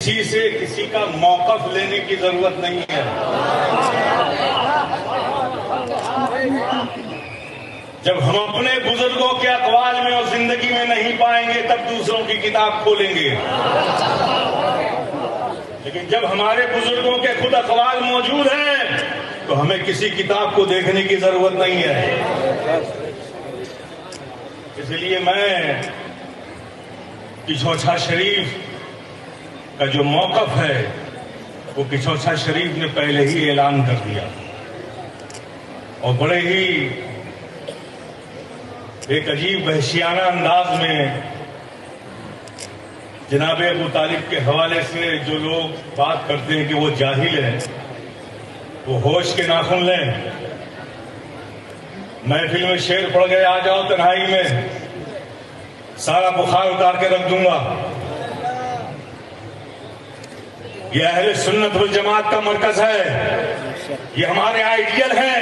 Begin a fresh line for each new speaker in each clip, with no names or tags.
کسی سے کسی کا موقف لینے کی ضرورت نہیں ہے. جب ہم اپنے بزرگوں کے اقوال میں اور زندگی میں نہیں پائیں گے تب دوسروں کی کتاب کھولیں گے. لیکن جب ہمارے بزرگوں کے خود اقوال موجود ہیں تو ہمیں کسی کتاب کو دیکھنے کی ضرورت نہیں ہے. اس لیے میں کچھوچھا شریف کا جو موقف ہے وہ کچھوچھا شریف نے پہلے ہی اعلان کر دیا اور بڑے ہی ایک عجیب وحشیانہ انداز میں جناب ابو طالب کے حوالے سے جو لوگ بات کرتے ہیں کہ وہ جاہل ہیں وہ ہوش کے ناخن لیں. محفل میں شعر پڑھ گئے آ جاؤ تنہائی میں سارا بخار اتار کے رکھ دوں گا. یہ اہل سنت والجماعت کا مرکز ہے, یہ ہمارے آئیڈیل ہیں.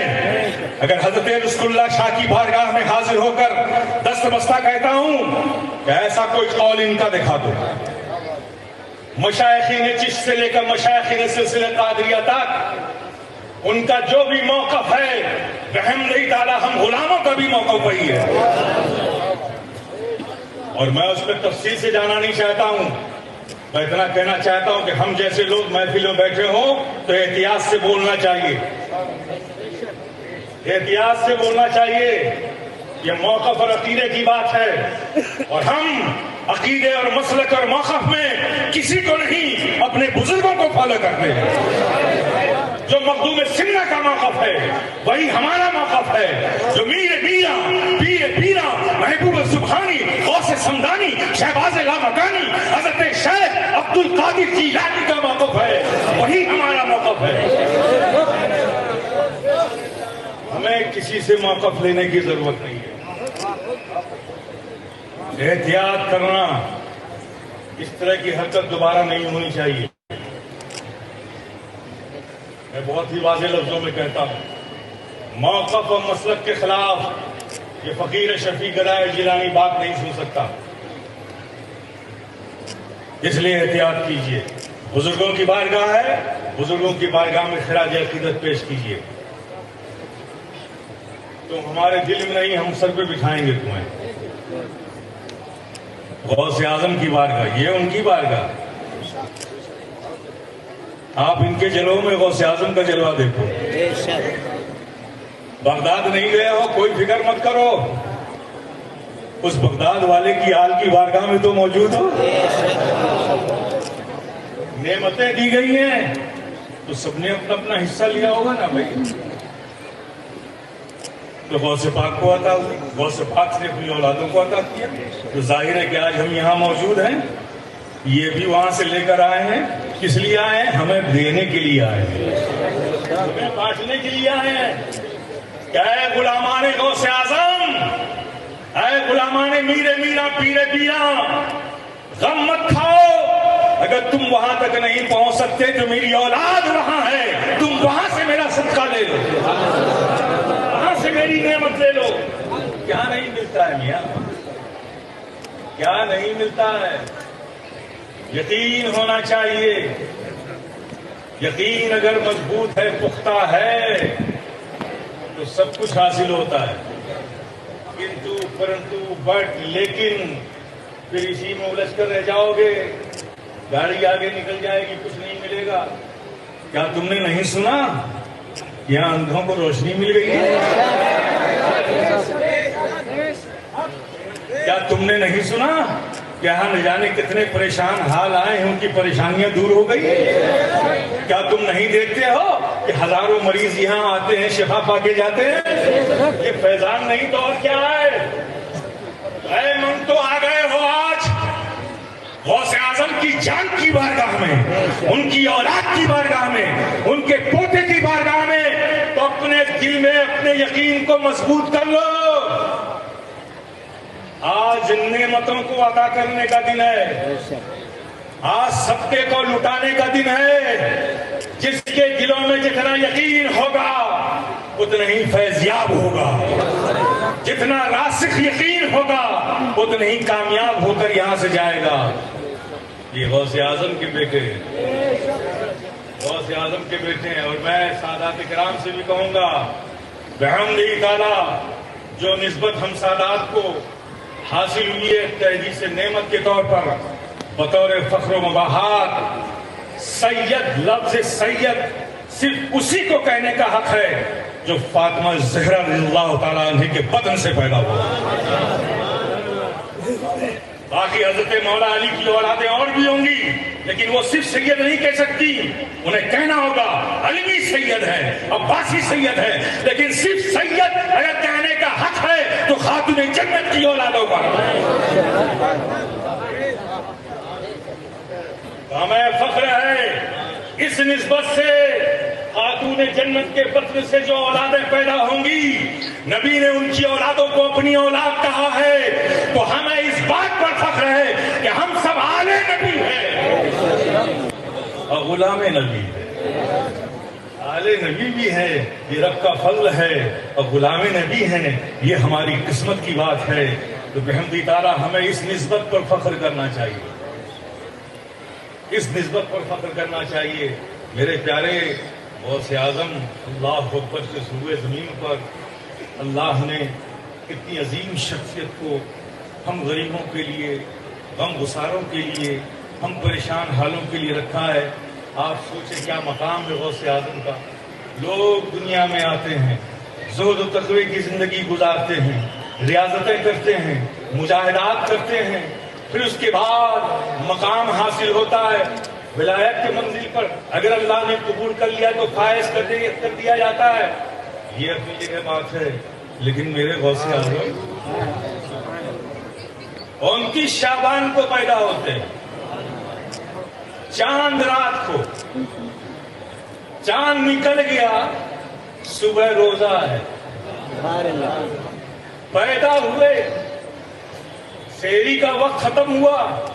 اگر حضرت رسول اللہ شاہ کی بارگاہ میں حاضر ہو کر دست بستہ کہتا ہوں کہ ایسا کوئی قول ان کا دکھا دو. مشائخین چشت سے لے کر مشائخین سلسلہ قادریہ تک ان کا جو بھی موقف ہے رحم نہیں ڈالا ہم غلاموں کا بھی موقف وہی ہے. اور میں اس پہ تفصیل سے جانا نہیں چاہتا ہوں. میں اتنا کہنا چاہتا ہوں کہ ہم جیسے لوگ محفل میں بیٹھے ہوں تو احتیاط سے بولنا چاہیے, احتیاط سے بولنا چاہیے. یہ موقف اور عقیدے کی بات ہے اور ہم عقیدے اور مسلک اور موقف میں کسی کو نہیں اپنے بزرگوں کو فالو کرتے ہیں. جو مخدوم سنہ کا موقف ہے وہی ہمارا موقف ہے. جو میر میاں پیر پیرا محبوب سبحانی غوث سمدانی شہباز لامکانی حضرت شیخ عبد القادر جیلانی کا موقف ہے وہی ہمارا موقف ہے. ہمیں کسی سے موقف لینے کی ضرورت نہیں ہے. احتیاط کرنا, اس طرح کی حرکت دوبارہ نہیں ہونی چاہیے. میں بہت ہی واضح لفظوں میں کہتا ہوں, موقف اور مسلک کے خلاف یہ فقیر شفیع گدائے جیلانی بات نہیں سن سکتا. اس لیے احتیاط کیجئے. بزرگوں کی بارگاہ ہے, بزرگوں کی بارگاہ میں خراج عقیدت پیش کیجئے. تم ہمارے دل میں نہیں, ہم سر پہ بٹھائیں گے تمہیں. غوث اعظم کی بارگاہ یہ ان کی بارگاہ. آپ ان کے جلووں میں غوث اعظم کا جلوہ دیکھو. بغداد نہیں گئے ہو کوئی فکر مت کرو, اس بغداد والے کی آل کی بارگاہ میں تو موجود ہو. نعمتیں دی گئی ہیں تو سب نے اپنا اپنا حصہ لیا ہوگا نا بھائی. تو غوث پاک کو عطا ہوئی, غوث پاک نے اپنی اولادوں کو عطا کیا. تو ظاہر ہے کہ آج ہم یہاں موجود ہیں, یہ بھی وہاں سے لے کر آئے ہیں. کس لیے آئے ہیں؟ ہمیں دینے کے لیے آئے ہیں, ہمیں بانٹنے کے لیے آئے ہیں. کہ اے غلامان غوث اعظم, اے غلامان میر میرا پیر پیرا, غم مت کھاؤ. اگر تم وہاں تک نہیں پہنچ سکتے جو میری اولاد وہاں ہے, تم وہاں سے میرا صدقہ لے لو, وہاں سے میری نعمت لے لو. کیا نہیں ملتا ہے میاں, کیا نہیں ملتا ہے؟ یقین ہونا چاہیے. یقین اگر مضبوط ہے, پختہ ہے, تو سب کچھ حاصل ہوتا ہے. کنتو پرنتو بٹ لیکن پھر اسی میں الجھ کر رہ جاؤ گے. گاڑی آگے نکل جائے گی, کچھ نہیں ملے گا. کیا تم نے نہیں سنا یہاں اندھوں کو روشنی مل گئی ہے؟ کیا تم نے نہیں سنا کہ یہاں نہ جانے کتنے پریشان حال آئے ہیں, ان کی پریشانیاں دور ہو گئی؟ کیا تم نہیں دیکھتے ہو کہ ہزاروں مریض یہاں آتے ہیں, شفا پا کے جاتے ہیں؟ یہ فیضان نہیں تو اور کیا ہے؟ اے من تو آ گئے ہو آج غوث اعظم کی جان کی بارگاہ میں, ان کی اولاد کی بارگاہ میں, ان کے پوتے کی بارگاہ میں, تو اپنے دل میں اپنے یقین کو مضبوط کر لو. آج نعمتوں کو ادا کرنے کا دن ہے, آج صدقے کو لٹانے کا دن ہے. جس کے دلوں میں جتنا یقین ہوگا اتنا ہی فیضیاب ہوگا, جتنا راسخ یقین ہوگا اتنا ہی کامیاب ہو کر یہاں سے جائے گا. یہ غوث اعظم کے بیٹے ہیں، غوث اعظم کے بیٹے ہیں۔ اور میں سادات کرام سے بھی کہوں گا بحمدہ تعالیٰ جو نسبت ہم سادات کو حاصل ہوئی ہے تحدیث نعمت کے طور پر بطور فخر و مباحات، سید لفظ سید صرف اسی کو کہنے کا حق ہے جو فاطمہ زہرا رضی اللہ تعالیٰ عنہ کے بدن سے پیدا ہوا۔ باقی حضرت مولا علی کی اولادیں اور بھی ہوں گی، لیکن وہ صرف سید نہیں کہہ سکتی، انہیں کہنا ہوگا علوی سید ہے، عباسی سید ہے، لیکن صرف سید اگر کہنے کا حق ہے تو خاتون جنت کی اولادوں کا ہمیں فخر ہے اس نسبت سے۔ خاتون جنت کے بطن سے جو اولادیں پیدا ہوں گی، نبی نے ان کی اولادوں کو اپنی اولاد کہا ہے، تو ہمیں اس بات پر فخر ہے کہ ہم سب آل نبی ہیں اور غلام نبی ہیں۔ آل نبی بھی ہے، یہ رب کا فضل ہے، اور غلام نبی ہیں، یہ ہماری قسمت کی بات ہے۔ تو بحمدہ تعالیٰ ہمیں اس نسبت پر فخر کرنا چاہیے، اس نسبت پر فخر کرنا چاہیے۔ میرے پیارے غوث اعظم اللہ اکبر سے سروے زمین پر اللہ نے اتنی عظیم شخصیت کو ہم غریبوں کے لیے، غم گساروں کے لیے، ہم پریشان حالوں کے لیے رکھا ہے۔ آپ سوچیں کیا مقام ہے غوث اعظم کا۔ لوگ دنیا میں آتے ہیں، زہد و تقوی کی زندگی گزارتے ہیں، ریاضتیں کرتے ہیں، مجاہدات کرتے ہیں، پھر اس کے بعد مقام حاصل ہوتا ہے ولایت کے منزل پر۔ اگر اللہ نے قبول کر لیا تو فائز کر دیا جاتا ہے، یہ اپنی جگہ بات ہے۔ لیکن میرے غوث اعظم 29 شعبان کو پیدا ہوتے ہیں، چاند رات کو، چاند نکل گیا، صبح روزہ ہے، پیدا ہوئے، سحری کا وقت ختم ہوا،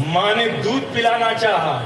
ماں نے دودھ پلانا چاہا،